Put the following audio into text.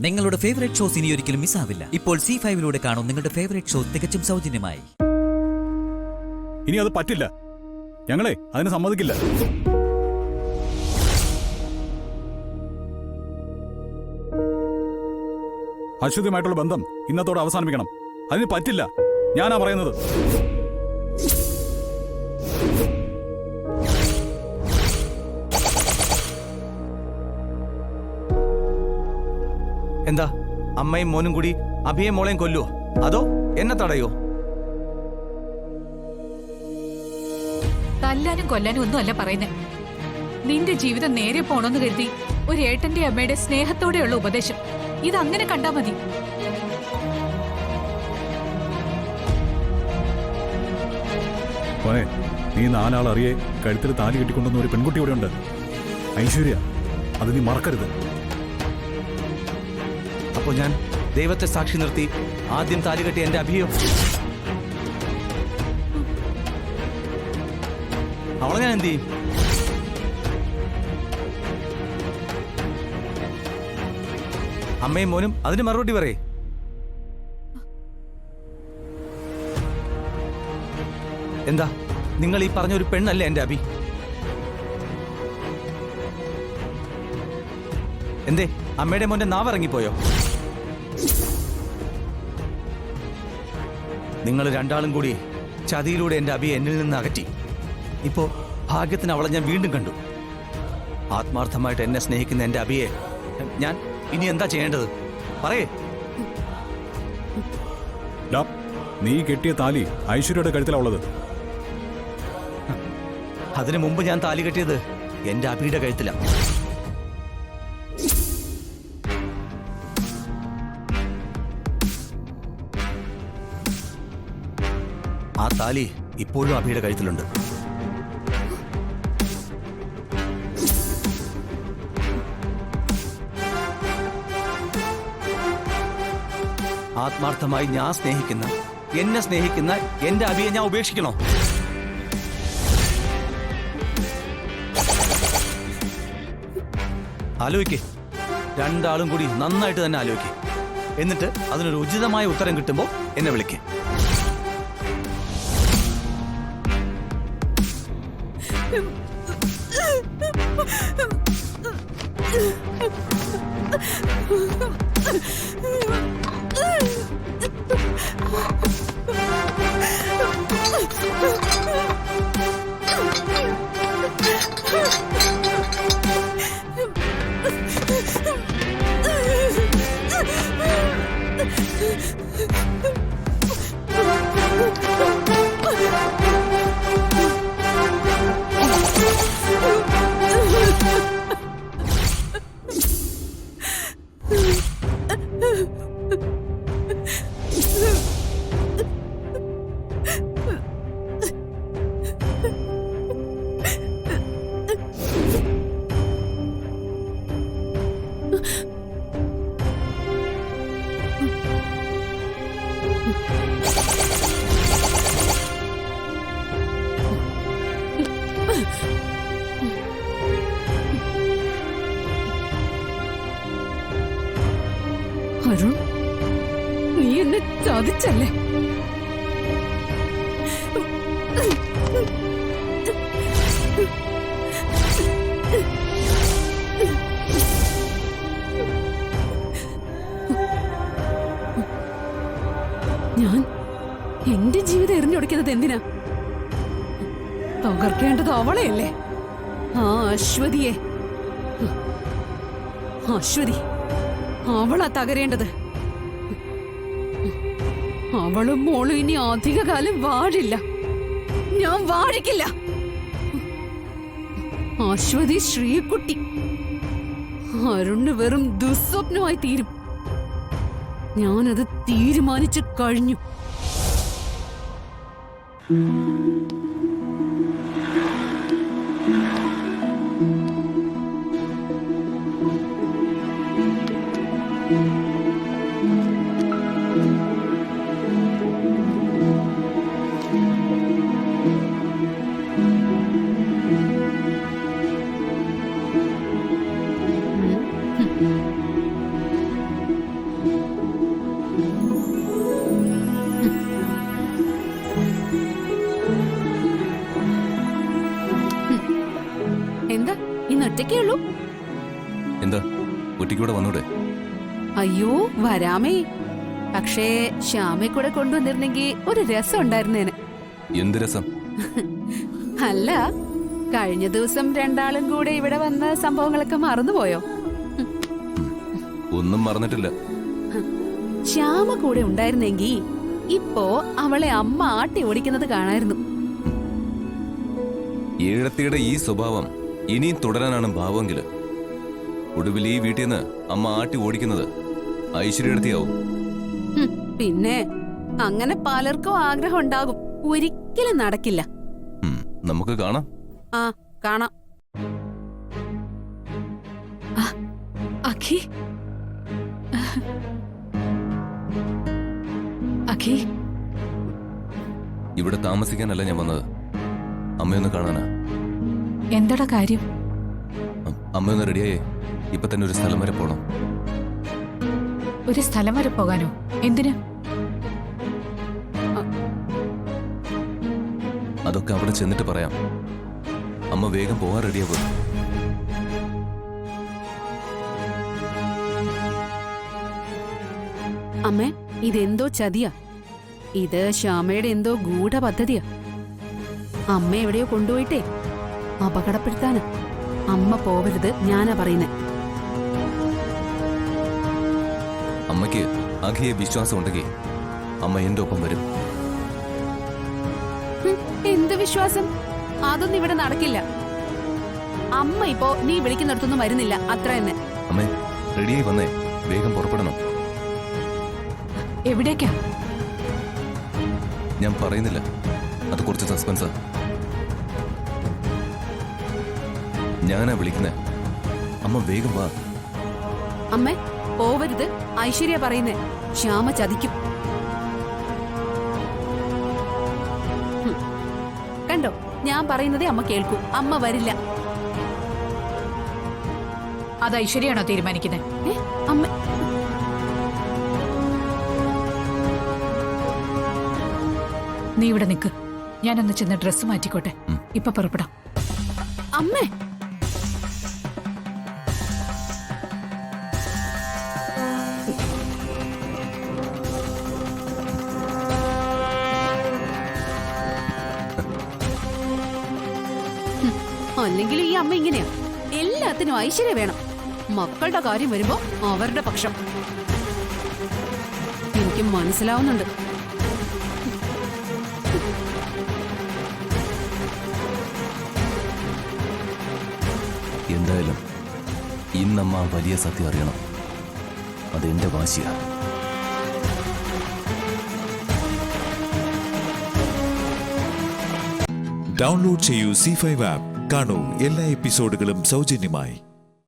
നിങ്ങളുടെ favourite shows ഇനി ഒരിക്കലും മിസ്സാവില്ല. ഇപ്പോൾ C5 കാണും നിങ്ങളുടെ ഫേവറേറ്റ് ഷോ തികച്ചും സൗജന്യമായി. ഇനി അത് പറ്റില്ല. ഞങ്ങളെ അതിന് സമ്മതിക്കില്ല. അശ്വതിയുമായിട്ടുള്ള ബന്ധം ഇന്നത്തോടെ അവസാനിപ്പിക്കണം. അതിന് പറ്റില്ല. ഞാനാ പറയുന്നത്. എന്താ അമ്മയും മോനും കൂടി അഭിയെ മോളെയും കൊല്ലുവോ അതോ എന്നെ തടയോ? തല്ലാനും കൊല്ലാനും ഒന്നും അല്ല പറയുന്നേ. നിന്റെ ജീവിതം നേരെ പോണമെന്ന് കരുതി ഒരു ഏട്ടന്റെ അമ്മയുടെ സ്നേഹത്തോടെയുള്ള ഉപദേശം ഇതങ്ങനെ കണ്ടാ മതി. നീ നാലാൾ അറിയെ കഴുത്തിൽ താലി കെട്ടിക്കൊണ്ടുവന്ന ഒരു പെൺകുട്ടി ഇവിടെ ഉണ്ട്, ഐശ്വര്യ. അത് നീ മറക്കരുത്. അപ്പോ ഞാൻ ദൈവത്തെ സാക്ഷി നിർത്തി ആദ്യം താലി കെട്ടി എന്റെ അഭിയോ അവളെ ഞാൻ എന്ത് ചെയ്യും? അമ്മയും മോനും അതിന് മറുപടി പറയേ. എന്താ നിങ്ങൾ ഈ പറഞ്ഞ ഒരു പെണ്ണല്ലേ എന്റെ അഭി? എന്തേ അമ്മയുടെ മോന്റെ നാവിറങ്ങിപ്പോയോ? നിങ്ങൾ രണ്ടാളും കൂടി ചതിയിലൂടെ എന്റെ അഭിയെ എന്നിൽ നിന്ന് അകറ്റി. ഇപ്പോ ഭാഗ്യത്തിന് അവളെ ഞാൻ വീണ്ടും കണ്ടു. ആത്മാർത്ഥമായിട്ട് എന്നെ സ്നേഹിക്കുന്ന എന്റെ അഭിയെ ഞാൻ ഇനി എന്താ ചെയ്യേണ്ടത് പറയേ. നീ കെട്ടിയ താലി ഐശ്വര്യയുടെ കഴുത്തിലുള്ളത്. അതിനു മുമ്പ് ഞാൻ താലി കെട്ടിയത് എന്റെ അഭിയുടെ കഴുത്തിലാണ്. ആ താലി ഇപ്പോഴും അഭിയുടെ കഴുത്തിലുണ്ട്. ആത്മാർത്ഥമായി ഞാൻ സ്നേഹിക്കുന്ന എന്നെ സ്നേഹിക്കുന്ന എന്റെ അഭിയെ ഞാൻ ഉപേക്ഷിക്കണോ? ആലോചിക്കേ. രണ്ടാളും കൂടി നന്നായിട്ട് തന്നെ ആലോചിക്കേ. എന്നിട്ട് അതിനൊരു ഉചിതമായ ഉത്തരം കിട്ടുമ്പോൾ എന്നെ വിളിക്കേ. അരുൺ, നീ എന്നെ ചതിച്ചല്ലേ? ഞാൻ എന്റെ ജീവിതം എറിഞ്ഞൊടിക്കുന്നത് എന്തിനാ? തകർക്കേണ്ടത് അവളെയല്ലേ, ആ അശ്വതിയെ. അശ്വതി അവളാ തകരേണ്ടത്. അവളും മോളും ഇനി അധികകാലം വാഴില്ല. ഞാൻ വാഴിക്കില്ല. അശ്വതി ശ്രീകുട്ടി അരുണ് വെറും ദുസ്വപ്നമായി തീരും. ഞാനത് തീരുമാനിച്ചു കഴിഞ്ഞു. അയ്യോ വരാമേ. പക്ഷേ ശ്യാമെ കൂടെ കൊണ്ടുവന്നിരുന്നെങ്കിൽ ഒരു രസം ഉണ്ടായിരുന്നേനെ. എന്ത് രസം? അല്ല, കഴിഞ്ഞ ദിവസം രണ്ടാളും കൂടെ ഇവിടെ വന്ന സംഭവങ്ങളൊക്കെ മറന്നുപോയോ? ഒന്നും മറന്നിട്ടില്ല. ശ്യാമ കൂടെ ഉണ്ടായിരുന്നെങ്കി ഇപ്പോ അവളെ അമ്മ ആട്ടി ഓടിക്കുന്നത് കാണായിരുന്നു. ഏഴത്തിയുടെ ഈ സ്വഭാവം ഇനിയും തുടരാനാണ് ഭാവമെങ്കിൽ ഒടുവിൽ ഈ വീട്ടിൽ നിന്ന് അമ്മ ആട്ടി ഓടിക്കുന്നത് ഐശ്വര്യടുത്തിയാവും. പിന്നെ അങ്ങനെ പലർക്കും ആഗ്രഹം ഉണ്ടാകും. ഒരിക്കലും നടക്കില്ല. നമുക്ക് കാണാം. ആ കാണാം. അഖി, അഖി, ഇവിടെ താമസിക്കാനല്ല ഞാൻ വന്നത്, അമ്മയൊന്ന് കാണാനാ. എന്താടാ കാര്യം? അമ്മയൊന്ന് റെഡിയായേ, ഇപ്പൊ തന്നെ ഒരു സ്ഥലം വരെ പോണം. ഒരു സ്ഥലം വരെ പോകാനോ? എന്തിന്? അതൊക്കെ അവിടെ ചെന്നിട്ട് പറയാം. അമ്മ വേഗം പോകാൻ റെഡിയാവും. അമ്മേ, ഇതെന്തോ ചതിയാ. ഇത് ശ്യാമയുടെ എന്തോ ഗൂഢ പദ്ധതിയാ. അമ്മ എവിടെയോ കൊണ്ടുപോയിട്ടേ അപകടപ്പെടുത്താന്. അമ്മ പോവരുത്, ഞാനാ പറയുന്നേ. അമ്മയ്ക്ക് അഖിയെ വിശ്വാസം ഉണ്ടെങ്കിൽ അമ്മ എന്റെ ഒപ്പം വരും. എന്ത് വിശ്വാസം? അതൊന്നും ഇവിടെ നടക്കില്ല. അമ്മ ഇപ്പോ നീ വിളിക്കുന്നിടത്തൊന്നും വരുന്നില്ല, അത്ര തന്നെ. അമ്മേ, റെഡിയായി വന്നേ, വേഗം പുറപ്പെടണം. എവിടേക്കാ? ഞാൻ പറയുന്നില്ല, അത് കുറച്ച് സസ്പെൻസാ. ഞാനാ വിളിക്കുന്നേ. അമ്മ വേഗം വാ. അമ്മേ പോവരുത്, ഐശ്വര്യ പറയുന്നേ. ശ്യാമ ചതിക്കും. കണ്ടോ, ഞാൻ പറയുന്നതേ അമ്മ കേൾക്കൂ. അമ്മ വരില്ല. അത് ഐശ്വര്യാണോ തീരുമാനിക്കുന്നത്? അമ്മ നീ ഇവിടെ നിൽക്ക്, ഞാനൊന്ന് ചെന്ന് ഡ്രസ്സ് മാറ്റിക്കോട്ടെ. ഇപ്പൊ പുറപ്പെടാം. അമ്മേ, അല്ലെങ്കിൽ ഈ അമ്മ ഇങ്ങനെയാ. എല്ലാത്തിനും ഐശ്വര്യ വേണം. മക്കളുടെ കാര്യം വരുമ്പോ അവരുടെ പക്ഷം. എനിക്ക് മനസ്സിലാവുന്നുണ്ട്. എന്തായാലും ഇന്നമ്മ വലിയ സത്യം അറിയണം. അതെന്റെ വാശിയാ. ഡൗൺലോഡ് ചെയ്യൂ C5 ആപ്പ്. കാണൂ എല്ലാ എപ്പിസോഡുകളും സൗജന്യമായി.